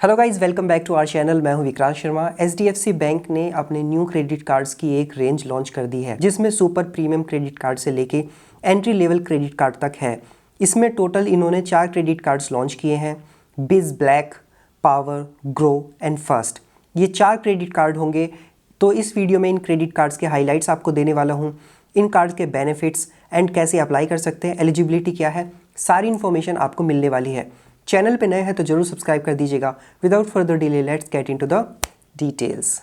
Hello guys, welcome back to our channel. मैं हूं Vikrant Sharma. HDFC bank ने अपने न्यू क्रेडिट कार्ड्स की एक रेंज लॉन्च कर दी है, जिसमें सुपर प्रीमियम क्रेडिट कार्ड से लेके एंट्री लेवल क्रेडिट कार्ड तक है। इसमें टोटल इन्होंने 4 क्रेडिट कार्ड्स लॉन्च किए हैं: बिज black, power, grow and first. ये 4 क्रेडिट कार्ड होंगे। तो इस वीडियो में इन क्रेडिट कार्ड्स के हाईलाइट्स आपको देने वाला हूँ, इन कार्ड्स के बेनिफिट्स एंड कैसे अप्लाई कर सकते हैं, एलिजिबिलिटी क्या है, सारी इन्फॉर्मेशन आपको मिलने वाली है। चैनल पे नए हैं तो जरूर सब्सक्राइब कर दीजिएगा। Without further delay let's get into the details.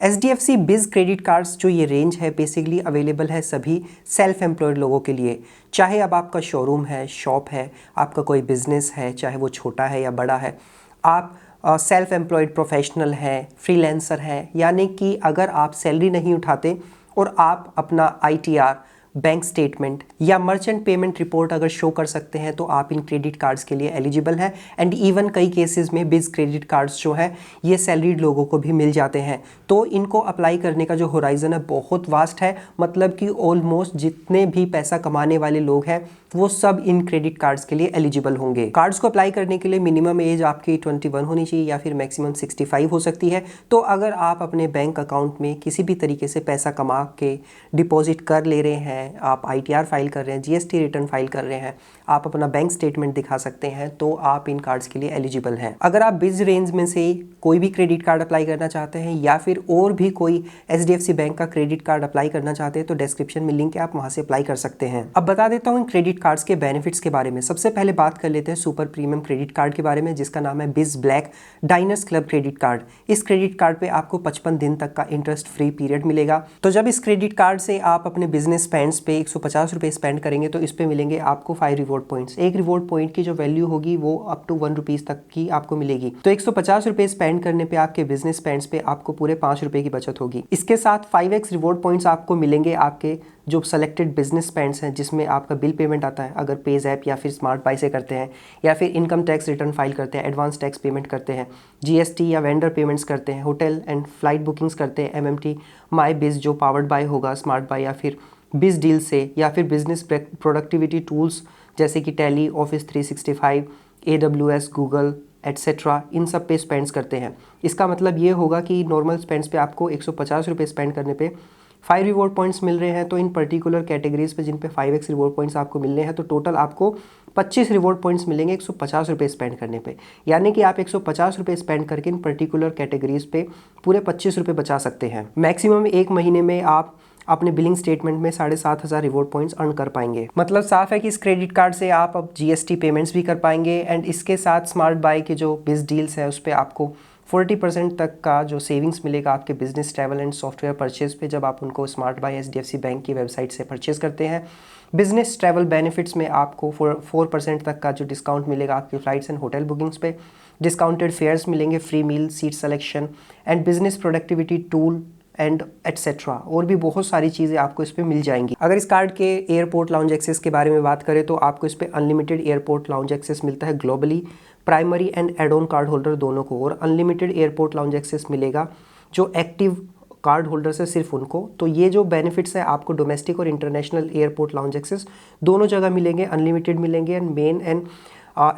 HDFC बिज क्रेडिट कार्ड्स जो ये रेंज है बेसिकली अवेलेबल है सभी सेल्फ एम्प्लॉयड लोगों के लिए। चाहे अब आपका शोरूम है, शॉप है, आपका कोई बिजनेस है, चाहे वो छोटा है या बड़ा है, आप सेल्फ एम्प्लॉयड प्रोफेशनल हैं, फ्रीलांसर हैं, यानी कि अगर आप सैलरी नहीं उठाते और आप अपना आईटीआर, बैंक स्टेटमेंट या मर्चेंट पेमेंट रिपोर्ट अगर शो कर सकते हैं तो आप इन क्रेडिट कार्ड्स के लिए एलिजिबल हैं। एंड इवन कई केसेस में बिज क्रेडिट कार्ड्स जो है ये सैलरीड लोगों को भी मिल जाते हैं। तो इनको अप्लाई करने का जो होराइजन है बहुत वास्ट है, मतलब कि ऑलमोस्ट जितने भी पैसा कमाने वाले लोग हैं वो सब इन क्रेडिट कार्ड्स के लिए एलिजिबल होंगे। कार्ड्स को अप्लाई करने के लिए मिनिमम एज आपकी 21 होनी चाहिए या फिर मैक्सिमम 65 हो सकती है। तो अगर आप अपने बैंक अकाउंट में किसी भी तरीके से पैसा कमा के डिपॉजिट कर ले रहे हैं, आप आईटीआर फाइल कर रहे हैं, जीएसटी रिटर्न फाइल कर रहे हैं, आप अपना बैंक स्टेटमेंट दिखा सकते हैं, तो आप इन कार्ड्स के लिए एलिजिबल हैं। अगर आप बिज रेंज में से कोई भी क्रेडिट कार्ड अप्लाई करना चाहते हैं या फिर और भी कोई एचडीएफसी बैंक का क्रेडिट कार्ड अप्लाई करना चाहते हैं तो डिस्क्रिप्शन में लिंक है, आप वहां से अप्लाई कर सकते हैं। अब बता देता हूँ इन क्रेडिट कार्ड्स के बेनिफिट्स के बारे में। सबसे पहले बात कर लेते हैं सुपर प्रीमियम क्रेडिट कार्ड के बारे में, जिसका नाम है बिज black diners club credit card. इस क्रेडिट कार्ड पे आपको 55 दिन तक का इंटरेस्ट फ्री पीरियड मिलेगा। तो जब इस क्रेडिट कार्ड से आप अपने बिजनेस स्पेंड्स पे 150 रुपये स्पेंड करेंगे तो इस पे मिलेंगे आपको 5 रिवॉर्ड पॉइंट्स। एक रिवॉर्ड पॉइंट की जो वैल्यू होगी वो अप टू 1 रुपीज तक की आपको मिलेगी। तो 150 रुपये स्पेंड करने पे आपके बिजनेस स्पेंड्स पे आपको पूरे 5 रुपये की बचत होगी। इसके साथ 5x रिवॉर्ड पॉइंट्स आपको मिलेंगे आपके जो सेलेक्टेड बिजनेस स्पेंड्स हैं, जिसमें आपका बिल पेमेंट आता है अगर पेज ऐप या फिर स्मार्ट बाई से करते हैं, या फिर इनकम टैक्स रिटर्न फाइल करते हैं, एडवांस टैक्स पेमेंट करते हैं, जीएसटी या वेंडर पेमेंट्स करते हैं, होटल एंड फ्लाइट बुकिंग्स करते हैं, एमएमटी माई बिज जो पावर्ड बाय होगा स्मार्ट बाय या फिर बिज डील से, या फिर बिजनेस प्रोडक्टिविटी टूल्स जैसे कि Tally, Office 365, AWS, Google etcetera, इन सब पे स्पेंड्स करते हैं। इसका मतलब ये होगा कि नॉर्मल स्पेंड्स पे आपको 150 रुपये स्पेंड करने पे 5 रिवॉर्ड पॉइंट्स मिल रहे हैं। तो इन पर्टिकुलर कैटेगरीज पे जिन पे 5x रिवॉर्ड पॉइंट्स आपको मिल रहे हैं तो टोटल आपको 25 रिवॉर्ड पॉइंट्स मिलेंगे 150 रुपये स्पेंड करने पे। यानी कि आप 150 रुपये स्पेंड करके इन पर्टिकुलर कैटेगरीज पे पूरे 25 रुपये बचा सकते हैं। मैक्सिमम एक महीने में आप अपने बिलिंग स्टेटमेंट में 7,500 रिवॉर्ड पॉइंट्स अर्न कर पाएंगे। मतलब साफ है कि इस क्रेडिट कार्ड से आप अब जीएसटी पेमेंट्स भी कर पाएंगे। एंड इसके साथ स्मार्ट बाय के जो बिज डील्स है उस पर आपको 40% तक का जो सेविंग्स मिलेगा आपके business travel and software purchase पे, जब आप उनको स्मार्ट बाय एचडीएफसी बैंक की वेबसाइट से परचेज करते हैं। बिजनेस ट्रैवल बेनिफिट्स में आपको 4% तक का जो डिस्काउंट मिलेगा आपकी फ्लाइट्स एंड होटल बुकिंग्स पे, डिस्काउंटेड फेयर्स मिलेंगे, free meal, seat selection and business productivity tool and etcetera, और भी बहुत सारी चीज़ें आपको इस पे मिल जाएंगी। अगर इस कार्ड के एयरपोर्ट लाउंज एक्सेस के बारे में बात करें तो आपको इस पे अनलिमिटेड एयरपोर्ट लाउंज एक्सेस मिलता है globally, primary and add on card holder दोनों को, और अनलिमिटेड एयरपोर्ट लाउंज एक्सेस मिलेगा जो एक्टिव कार्ड होल्डर्स है सिर्फ उनको। तो ये जो बेनिफिट्स है आपको डोमेस्टिक और इंटरनेशनल एयरपोर्ट लाउंज एक्सेस दोनों जगह मिलेंगे, अनलिमिटेड मिलेंगे and main and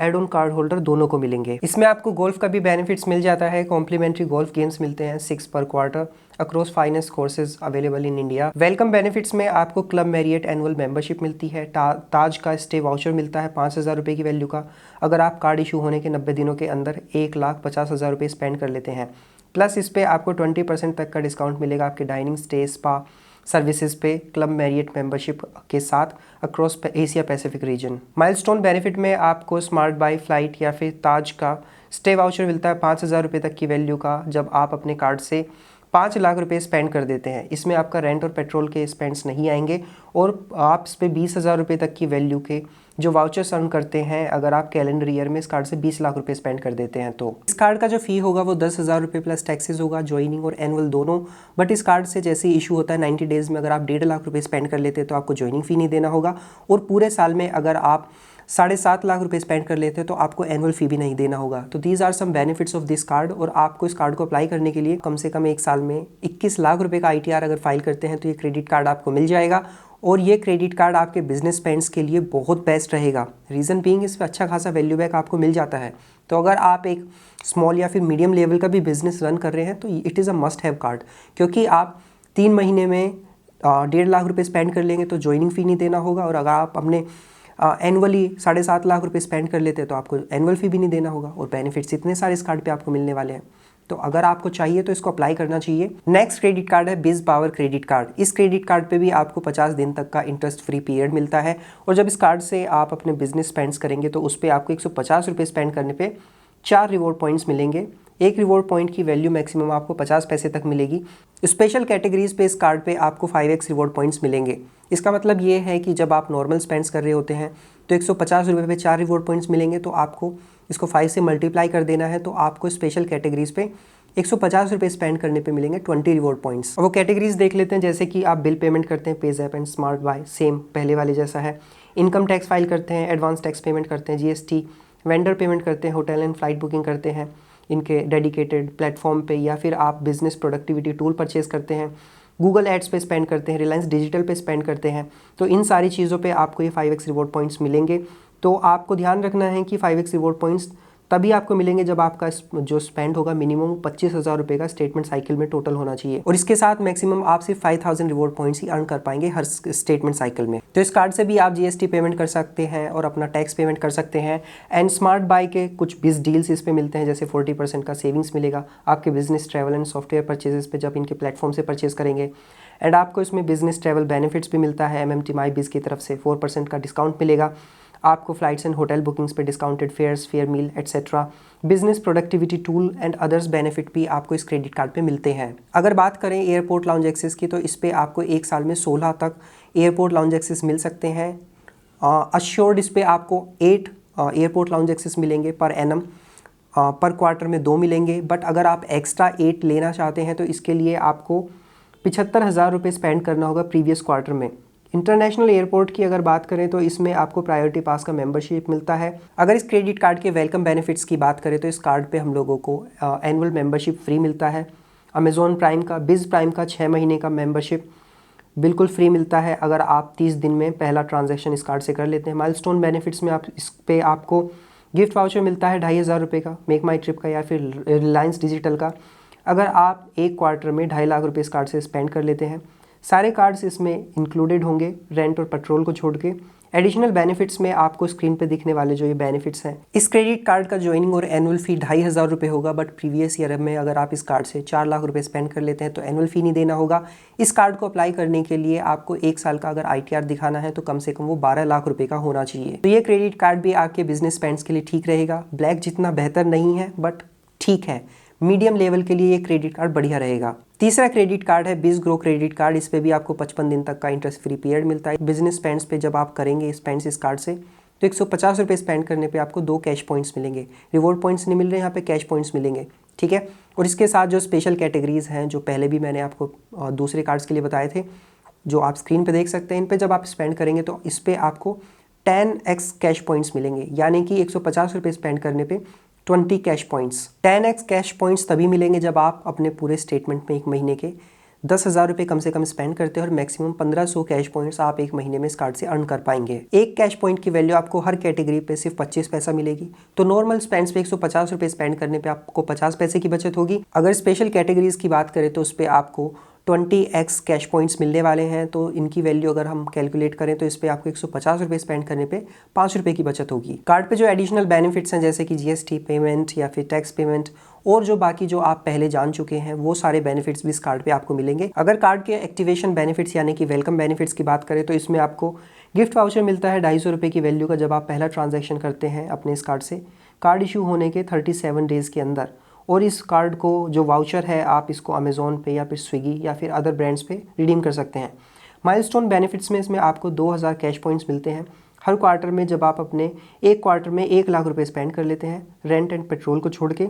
add on card holder दोनों को मिलेंगे। इसमें आपको गोल्फ का भी बेनिफिट्स मिल जाता है। कॉम्प्लीमेंट्री गोल्फ गेम्स मिलते हैं 6 पर quarter across finance courses available in India. Welcome benefits में आपको क्लब मैरियट एनुअल मेंबरशिप मिलती है, ताज का स्टे वाउचर मिलता है 5,000 रुपये की वैल्यू का, अगर आप कार्ड इशू होने के 90 दिनों के अंदर 1,50,000 रुपये स्पेंड कर लेते हैं। प्लस इस पे आपको 20% तक का डिस्काउंट मिलेगा आपके डाइनिंग, स्टे, स्पा सर्विसेज पे क्लब मैरियट मेंबरशिप के साथ across Asia Pacific region. Milestone benefit में आपको स्मार्ट बाय फ्लाइट या फिर ताज का स्टे वाउचर मिलता है 5,000 रुपये तक की वैल्यू का, जब आप अपने कार्ड से 5 लाख रुपए स्पेंड कर देते हैं। इसमें आपका रेंट और पेट्रोल के स्पेंड्स नहीं आएंगे, और आप इस पे 20,000 रुपये तक की वैल्यू के जो वाउचर्स अर्न करते हैं अगर आप कैलेंडर ईयर में इस कार्ड से 20 लाख रुपए स्पेंड कर देते हैं। तो इस कार्ड का जो फी होगा वो 10,000 रुपये प्लस टैक्सेस होगा, ज्वाइनिंग और एनुअल दोनों। बट इस कार्ड से जैसे इशू होता है 90 डेज में अगर आप 1.5 लाख रुपये स्पेंड कर लेते हैं तो आपको ज्वाइनिंग फ़ी नहीं देना होगा, और पूरे साल में अगर आप 7.5 लाख रुपए स्पेंड कर लेते हैं तो आपको एनुअल फी भी नहीं देना होगा। तो these are some benefits of this card. और आपको इस कार्ड को अप्लाई करने के लिए कम से कम 1 साल में 21 लाख रुपए का ITR अगर फाइल करते हैं तो ये क्रेडिट कार्ड आपको मिल जाएगा। और ये क्रेडिट कार्ड आपके बिजनेस स्पेंड्स के लिए बहुत बेस्ट रहेगा। रीज़न बीइंग इस पर अच्छा खासा वैल्यू बैक आपको मिल जाता है। तो अगर आप एक स्मॉल या फिर मीडियम लेवल का भी बिजनेस रन कर रहे हैं तो it is a must have card, क्योंकि आप 3 महीने में 1.5 लाख रुपए स्पेंड कर लेंगे तो ज्वाइनिंग फ़ी नहीं देना होगा। और अगर आप अपने एनुअली 7.5 लाख रुपए स्पेंड कर लेते हैं तो आपको एनुअल फ़ी भी नहीं देना होगा। और बेनिफिट्स इतने सारे इस कार्ड पे आपको मिलने वाले हैं। तो अगर आपको चाहिए तो इसको अप्लाई करना चाहिए। नेक्स्ट क्रेडिट कार्ड है बिज पावर क्रेडिट कार्ड। इस क्रेडिट कार्ड पे भी आपको 50 दिन तक का इंटरेस्ट फ्री पीरियड मिलता है। और जब इस कार्ड से आप अपने बिजनेस स्पेंड्स करेंगे तो उस पर आपको 150 रुपये स्पेंड करने पे 4 रिवॉर्ड पॉइंट्स मिलेंगे। एक रिवॉर्ड पॉइंट की वैल्यू मैक्सिमम आपको 50 पैसे तक मिलेगी। स्पेशल कैटेगरीज पे इस कार्ड पे आपको 5x रिवॉर्ड पॉइंट्स मिलेंगे। इसका मतलब ये है कि जब आप नॉर्मल स्पेंड्स कर रहे होते हैं तो 150 रुपये पे 4 रिवॉर्ड पॉइंट्स मिलेंगे, तो आपको इसको 5 से मल्टीप्लाई कर देना है तो आपको स्पेशल कैटेगरीज पे 150 रुपये स्पेंड करने पे मिलेंगे 20 रिवॉर्ड पॉइंट्स। अब वो कैटेगरीज देख लेते हैं, जैसे कि आप बिल पेमेंट करते हैं PayZapp and smart bye, same पहले वाले जैसा है। इनकम टैक्स फाइल करते हैं, एडवांस टैक्स पेमेंट करते हैं, GST, वेंडर पेमेंट करते हैं, होटल एंड फ्लाइट बुकिंग करते हैं इनके डेडिकेटेड प्लेटफॉर्म पे, या फिर आप बिजनेस प्रोडक्टिविटी टूल परचेज करते हैं, गूगल एड्स पे स्पेंड करते हैं, रिलायंस डिजिटल पे स्पेंड करते हैं। तो इन सारी चीज़ों पे आपको ये 5x रिवॉर्ड पॉइंट्स मिलेंगे। तो आपको ध्यान रखना है कि 5x रिवॉर्ड पॉइंट्स तभी आपको मिलेंगे जब आपका जो स्पेंड होगा मिनिमम 25,000 रुपये का स्टेटमेंट साइकिल में टोटल होना चाहिए। और इसके साथ मैक्सिमम आप सिर्फ 5,000 रिवॉर्ड पॉइंट्स ही अर्न कर पाएंगे हर स्टेटमेंट साइकिल में। तो इस कार्ड से भी आप GST पेमेंट कर सकते हैं और अपना टैक्स पेमेंट कर सकते हैं। एंड स्मार्ट बाय के कुछ बिज डील्स इस पे मिलते हैं, जैसे 40% का सेविंग्स मिलेगा आपके business travel and software purchases पे जब इनके प्लेटफॉर्म से परचेज करेंगे। एंड आपको इसमें बिजनेस ट्रैवल बेनिफिट्स भी मिलता है। MMT माई की तरफ से 4% का डिस्काउंट मिलेगा आपको। फ्लाइट्स एंड होटल बुकिंग्स पे discounted fares, fare meal etcetera, business productivity tool and others benefit भी आपको इस क्रेडिट कार्ड पे मिलते हैं। अगर बात करें एयरपोर्ट लाउंज एक्सेस की, तो इस पे आपको 1 साल में 16 तक एयरपोर्ट लाउंज एक्सेस मिल सकते हैं। अश्योर्ड इस पे आपको 8 एयरपोर्ट लाउंज एक्सेस मिलेंगे पर एनम, पर क्वार्टर में 2 मिलेंगे। बट अगर आप एक्स्ट्रा 8 लेना चाहते हैं तो इसके लिए आपको 75,000 रुपये स्पेंड करना होगा प्रीवियस क्वार्टर में। इंटरनेशनल एयरपोर्ट की अगर बात करें तो इसमें आपको प्रायोरिटी पास का मेंबरशिप मिलता है। अगर इस क्रेडिट कार्ड के वेलकम बेनिफिट्स की बात करें तो इस कार्ड पे हम लोगों को एनुअल मेंबरशिप फ्री मिलता है। अमेज़ॉन प्राइम का, बिज प्राइम का 6 महीने का मेंबरशिप बिल्कुल फ्री मिलता है अगर आप 30 दिन में पहला ट्रांजैक्शन इस कार्ड से कर लेते हैं। माइलस्टोन बेनिफिट्स में आप इस पे आपको गिफ्ट वाउचर मिलता है 2,500 रुपये का, मेक माई ट्रिप का या फिर रिलायंस डिजिटल का, अगर आप एक क्वार्टर में 2.5 लाख रुपये इस कार्ड से स्पेंड कर लेते हैं। सारे कार्ड्स इसमें इंक्लूडेड होंगे रेंट और पेट्रोल को छोड़ के। एडिशनल बेनिफिट्स में आपको स्क्रीन पे दिखने वाले जो ये बेनिफिट्स हैं, इस क्रेडिट कार्ड का ज्वाइनिंग और एनुअल फी 2,500 रुपये होगा। बट प्रीवियस ईयर में अगर आप इस कार्ड से 4 लाख रुपए स्पेंड कर लेते हैं तो एनुअल फी नहीं देना होगा। इस कार्ड को अप्लाई करने के लिए आपको 1 साल का अगर ITR दिखाना है तो कम से कम वो 12 लाख रुपए का होना चाहिए। तो ये क्रेडिट कार्ड भी आपके बिजनेस स्पेंड्स के लिए ठीक रहेगा। ब्लैक जितना बेहतर नहीं है बट ठीक है, मीडियम लेवल के लिए ये क्रेडिट कार्ड बढ़िया रहेगा। तीसरा क्रेडिट कार्ड है बिज ग्रो क्रेडिट कार्ड। इस पे भी आपको 55 दिन तक का इंटरेस्ट फ्री पीरियड मिलता है। बिजनेस स्पेंड्स पे जब आप करेंगे स्पेंड्स इस कार्ड से तो 150 रुपये स्पेंड करने पे आपको 2 कैश पॉइंट्स मिलेंगे। रिवॉर्ड पॉइंट्स नहीं मिल रहे, यहाँ पे कैश पॉइंट्स मिलेंगे, ठीक है। और इसके साथ जो स्पेशल कैटेगरीज हैं जो पहले भी मैंने आपको दूसरे कार्ड्स के लिए बताए थे, जो आप स्क्रीन पर देख सकते हैं, इन पर जब आप स्पेंड करेंगे तो इस पर आपको 10x कैश पॉइंट्स मिलेंगे, यानी कि 150 रुपये स्पेंड करने पे 20 cash points. 10x cash points तभी मिलेंगे जब आप अपने पूरे स्टेटमेंट में 1 महीने के 10,000 रुपये कम से कम स्पेंड करते हैं और मैक्सिमम 1500 कैश पॉइंट्स आप 1 महीने में इस कार्ड से अर्न कर पाएंगे। एक कैश पॉइंट की वैल्यू आपको हर कैटेगरी पे सिर्फ 25 पैसा मिलेगी। तो नॉर्मल स्पेंड्स पे 150 रुपये स्पेंड करने पे आपको 50 पैसे की बचत होगी। अगर स्पेशल कैटेगरीज की बात करें तो उस पर आपको 20x कैश पॉइंट्स मिलने वाले हैं। तो इनकी वैल्यू अगर हम कैलकुलेट करें तो इस पे आपको 150 रुपये स्पेंड करने पे 5 रुपये की बचत होगी। कार्ड पे जो एडिशनल बेनिफिट्स हैं जैसे कि GST पेमेंट या फिर टैक्स पेमेंट और जो बाकी जो आप पहले जान चुके हैं वो सारे बेनिफिट्स भी इस कार्ड पे आपको मिलेंगे। अगर कार्ड के एक्टिवेशन बेनिफिट्स यानी कि वेलकम बेनिफिट्स की बात करें तो इसमें आपको गिफ्ट वाउचर मिलता है 250 रुपये की वैल्यू का जब आप पहला ट्रांजैक्शन करते हैं अपने इस कार्ड से, कार्ड इशू होने के 37 डेज़ के अंदर। और इस कार्ड को जो वाउचर है आप इसको अमेज़ॉन पे या फिर स्विगी या फिर अदर ब्रांड्स पे रिडीम कर सकते हैं। माइलस्टोन बेनिफिट्स में इसमें आपको 2000 कैश पॉइंट्स मिलते हैं हर क्वार्टर में जब आप अपने एक क्वार्टर में 1 लाख रुपए स्पेंड कर लेते हैं रेंट एंड पेट्रोल को छोड़ के।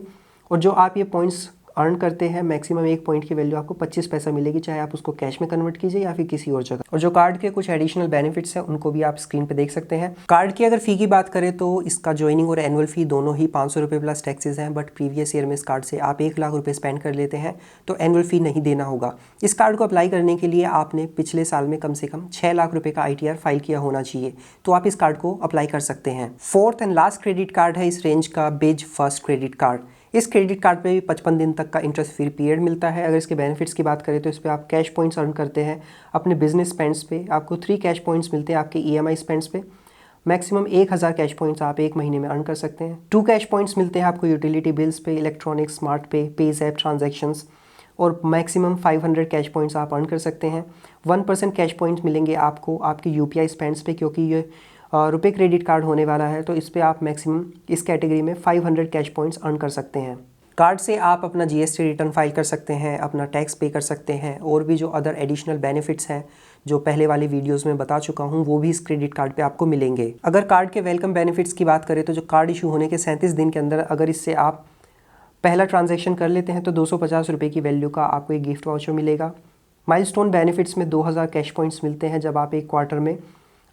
और जो आप ये पॉइंट्स अर्न करते हैं, मैक्सिमम 1 पॉइंट की वैल्यू आपको 25 पैसा मिलेगी, चाहे आप उसको कैश में कन्वर्ट कीजिए या फिर किसी और जगह। और जो कार्ड के कुछ एडिशनल बेनिफिट्स हैं उनको भी आप स्क्रीन पे देख सकते हैं। कार्ड की अगर फी की बात करें तो इसका ज्वाइनिंग और एनुअल फी दोनों ही 500 रुपये प्लस टैक्सेस हैं, बट प्रीवियस ईयर में इस कार्ड से आप 1 लाख रुपये स्पेंड कर लेते हैं तो एनुअल फी नहीं देना होगा। इस कार्ड को अप्लाई करने के लिए आपने पिछले साल में कम से कम 6 लाख रुपये का ITR फाइल किया होना चाहिए, तो आप इस कार्ड को अप्लाई कर सकते हैं। Fourth and last credit card है इस रेंज का बेज फर्स्ट क्रेडिट कार्ड। इस क्रेडिट कार्ड पे भी 55 दिन तक का इंटरेस्ट फ्री पीरियड मिलता है। अगर इसके बेनिफिट्स की बात करें तो इस पर आप कैश पॉइंट्स अर्न करते हैं अपने बिजनेस स्पेंड्स पे। आपको 3 कैश पॉइंट्स मिलते हैं आपके EMI स्पेंड्स पे। मैक्सिमम 1000 कैश पॉइंट्स आप 1 महीने में अर्न कर सकते हैं। 2 कैश पॉइंट्स मिलते हैं आपको यूटिलिटी बिल्स पे, इलेक्ट्रॉनिक्स, स्मार्ट पे, पेज ऐप ट्रांजेक्शन्स, और मैक्सिमम 500 कैश पॉइंट्स आप अर्न कर सकते हैं। 1% कैश पॉइंट्स मिलेंगे आपको आपके UPI स्पेंड्स पे, क्योंकि ये रुपए क्रेडिट कार्ड होने वाला है, तो इस पर आप मैक्सिमम इस कैटेगरी में 500 कैश पॉइंट्स अर्न कर सकते हैं। कार्ड से आप अपना GST रिटर्न फाइल कर सकते हैं, अपना टैक्स पे कर सकते हैं, और भी जो अदर एडिशनल बेनिफिट्स हैं जो पहले वाली वीडियोस में बता चुका हूं वो भी इस क्रेडिट कार्ड पे आपको मिलेंगे। अगर कार्ड के वेलकम बेनिफिट्स की बात करें तो जो कार्ड इशू होने के 37 दिन के अंदर अगर इससे आप पहला ट्रांजैक्शन कर लेते हैं तो 250 रुपये की वैल्यू का आपको एक गिफ्ट वाउचर मिलेगा। माइलस्टोन बेनिफिट्स में 2000 कैश पॉइंट्स मिलते हैं जब आप एक क्वार्टर में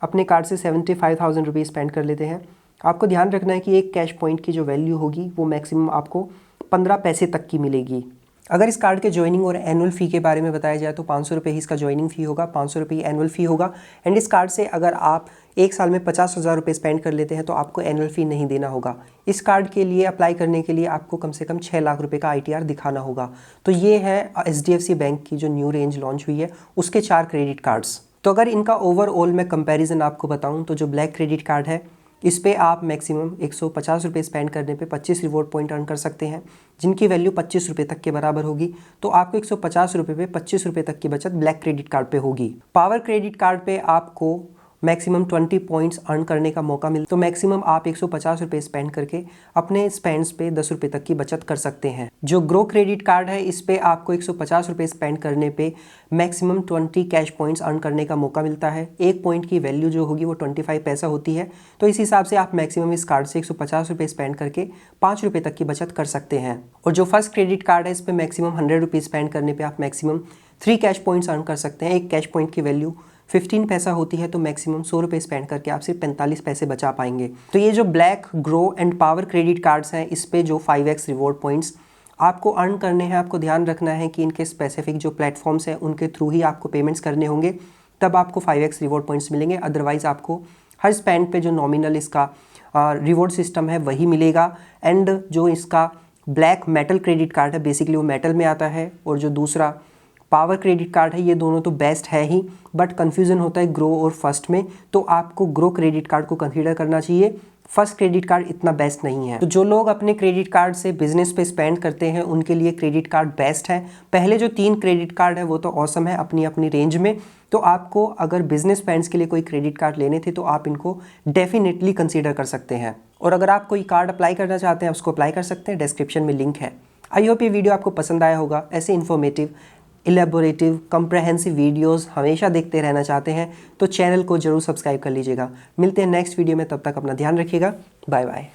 अपने कार्ड से 75,000 रुपये स्पेंड कर लेते हैं। आपको ध्यान रखना है कि एक कैश पॉइंट की जो वैल्यू होगी वो मैक्सिमम आपको 15 पैसे तक की मिलेगी। अगर इस कार्ड के ज्वाइनिंग और एनुअल फ़ी के बारे में बताया जाए तो 500 रुपये ही इसका ज्वाइनिंग फ़ी होगा, 500 रुपये एनुअल फ़ी होगा। एंड इस कार्ड से अगर आप एक साल में 50,000 रुपये स्पेंड कर लेते हैं तो आपको एनुअल फ़ी नहीं देना होगा। इस कार्ड के लिए अप्लाई करने के लिए आपको कम से कम 6 लाख रुपये का ITR दिखाना होगा। तो ये है HDFC बैंक की जो न्यू रेंज लॉन्च हुई है उसके 4 क्रेडिट कार्ड्स। तो अगर इनका ओवरऑल मैं कंपैरिजन आपको बताऊं तो जो ब्लैक क्रेडिट कार्ड है इस पे आप मैक्सिमम 150 रुपये स्पेंड करने पे 25 रिवॉर्ड पॉइंट अर्न कर सकते हैं, जिनकी वैल्यू 25 रुपये तक के बराबर होगी। तो आपको 150 रुपये पे 25 रुपये तक की बचत ब्लैक क्रेडिट कार्ड पे होगी। पावर क्रेडिट कार्ड पे आपको मैक्सिमम 20 पॉइंट्स अर्न करने का मौका मिलता है, तो मैक्सिमम आप 150 रुपये स्पेंड करके अपने स्पेंड्स पे 10 रुपये तक की बचत कर सकते हैं। जो ग्रो क्रेडिट कार्ड है इस पे आपको 150 रुपये स्पेंड करने पे मैक्सिमम 20 कैश पॉइंट्स अर्न करने का मौका मिलता है। 1 पॉइंट की वैल्यू जो होगी वो 25 पैसा होती है, तो इस हिसाब से आप मैक्सिमम इस कार्ड से 150 रुपये स्पेंड करके 5 रुपये तक की बचत कर सकते हैं। और जो फर्स्ट क्रेडिट कार्ड है इस पर मैक्सिमम 100 रुपये स्पेंड करने पर आप मैक्सिमम 3 कैश पॉइंट्स अर्न कर सकते हैं। एक कैश पॉइंट की वैल्यू 15 पैसा होती है, तो मैक्सिमम 100 रुपये स्पेंड करके आप सिर्फ 45 पैसे बचा पाएंगे। तो ये जो black, grow and power credit cards हैं इस पे जो 5x रिवॉर्ड पॉइंट्स आपको अर्न करने हैं, आपको ध्यान रखना है कि इनके स्पेसिफिक जो प्लेटफॉर्म्स हैं उनके थ्रू ही आपको पेमेंट्स करने होंगे, तब आपको 5x रिवॉर्ड पॉइंट्स मिलेंगे। अदरवाइज आपको हर स्पेंड पे जो नॉमिनल इसका रिवॉर्ड सिस्टम है वही मिलेगा। एंड जो इसका ब्लैक मेटल क्रेडिट कार्ड है बेसिकली वो मेटल में आता है, और जो दूसरा पावर क्रेडिट कार्ड है ये दोनों तो बेस्ट है ही, बट कन्फ्यूजन होता है ग्रो और फर्स्ट में, तो आपको ग्रो क्रेडिट कार्ड को कंसीडर करना चाहिए। फर्स्ट क्रेडिट कार्ड इतना बेस्ट नहीं है। तो जो लोग अपने क्रेडिट कार्ड से बिजनेस पे स्पेंड करते हैं उनके लिए क्रेडिट कार्ड बेस्ट है। पहले जो 3 क्रेडिट कार्ड है वो तो ऑसम है अपनी अपनी रेंज में, तो आपको अगर बिजनेस स्पेंड्स के लिए कोई क्रेडिट कार्ड लेने थे तो आप इनको डेफिनेटली कंसीडर कर सकते हैं। और अगर आप कोई कार्ड अप्लाई करना चाहते हैं उसको अप्लाई कर सकते हैं, डिस्क्रिप्शन में लिंक है। आई होप ये वीडियो आपको पसंद आया होगा। ऐसे इन्फॉर्मेटिव, इलेबोरेटिव, कम्प्रहेंसिव वीडियोस हमेशा देखते रहना चाहते हैं तो चैनल को जरूर सब्सक्राइब कर लीजिएगा। मिलते हैं नेक्स्ट वीडियो में, तब तक अपना ध्यान रखिएगा। Bye bye.